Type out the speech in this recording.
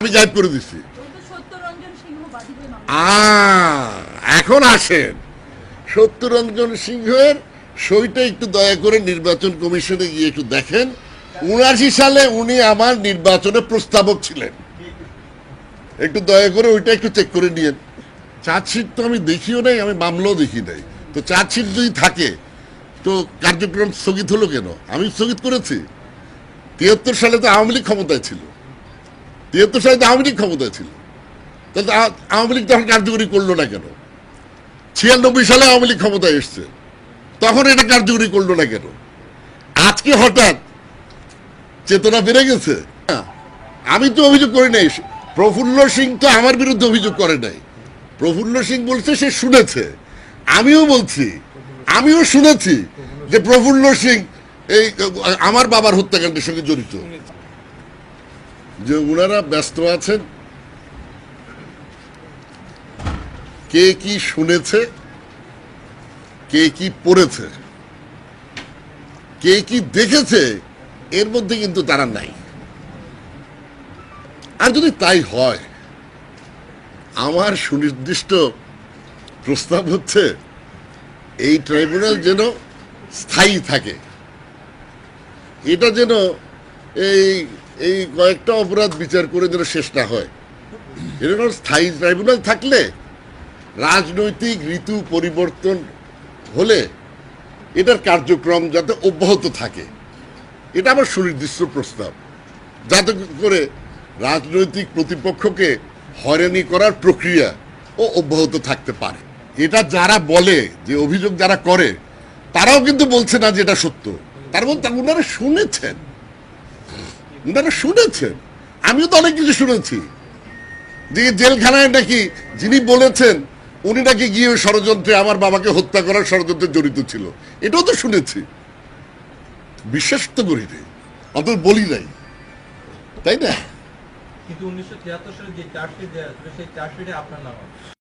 আমি গায়েব করে দিচ্ছি। এখন আসেন সত্যরঞ্জন সিংহের সইটা একটু দয়া করে নির্বাচন কমিশনে গিয়ে একটু দেখেন। ৭৯ সালে উনি আমার নির্বাচনে প্রস্তাবক ছিলেন, একটু দয়া করে ওইটা একটু চেক করে নিয়েন। চার্জশিট তো আমি দেখিও নাই, আমি মামলাও দেখি নাই। তো চার্জশিট যদি থাকে তো কার্যক্রম স্থগিত হলো কেন? আমি স্থগিত করেছি। ৭৩ সালে তো আওয়ামী লীগ ক্ষমতায় ছিল, ৭৩ সালে তো আওয়ামী লীগ ক্ষমতায় ছিল, তাহলে আওয়ামী লীগ তখন কার্যকরী করলো না কেন? ৯৬ সালে আওয়ামী লীগ ক্ষমতায় এসছে, তখন এটা কার্যকরী করলো না কেন? আজকে হঠাৎ চেতনা বেড়ে গেছে। আমি তো অভিযোগ করি নাই, প্রফুল্ল সিং তো আমার বিরুদ্ধে অভিযোগ করে নাই। প্রফুল্ল সিং বলছে সে শুনেছে, আমিও বলছি আমিও শুনেছি যে প্রফুল্ল সিং এই আমার বাবার হত্যাকাণ্ডের সঙ্গে জড়িত। যে ওনারা ব্যস্ত আছেন কে কি শুনেছে, কে কি পড়েছে, কে কি দেখেছে, এর মধ্যে কিন্তু তারা নাই। আর যদি তাই হয়, আমার সুনির্দিষ্ট প্রস্তাব হচ্ছে এই ট্রাইব্যুনাল যেন স্থায়ী থাকে। এটা যেন এই এই কয়েকটা অপরাধ বিচার করে যেন শেষ না হয়। এরকম স্থায়ী ট্রাইব্যুনাল থাকলে রাজনৈতিক ঋতু পরিবর্তন হলে এটার কার্যক্রম যাতে অব্যাহত থাকে, এটা আমার সুনির্দিষ্ট প্রস্তাব, যাতে করে রাজনৈতিক প্রতিপক্ষকে হয়রানি করার প্রক্রিয়া ও অব্যাহত থাকতে পারে। এটা যারা বলে, যে অভিযোগ যারা করে, তারাও কিন্তু বলছে না যে এটা সত্য। তার মধ্যে ওনারা শুনেছেন, ওনারা শুনেছেন। আমিও তো অনেক কিছু শুনেছি, যে জেলখানায় নাকি যিনি বলেছেন উনি নাকি গিয়ে ষড়যন্ত্রে আমার বাবাকে হত্যা করার ষড়যন্ত্রে জড়িত ছিল, এটাও তো শুনেছি। বিশ্বাস তো করি নাই, অত বলি নাই, তাই না? কিন্তু ১৯৭৩ সালে যে চার্জশিট দেওয়া হয়েছিল সেই চার্জশিটে আপনার নাম আছে।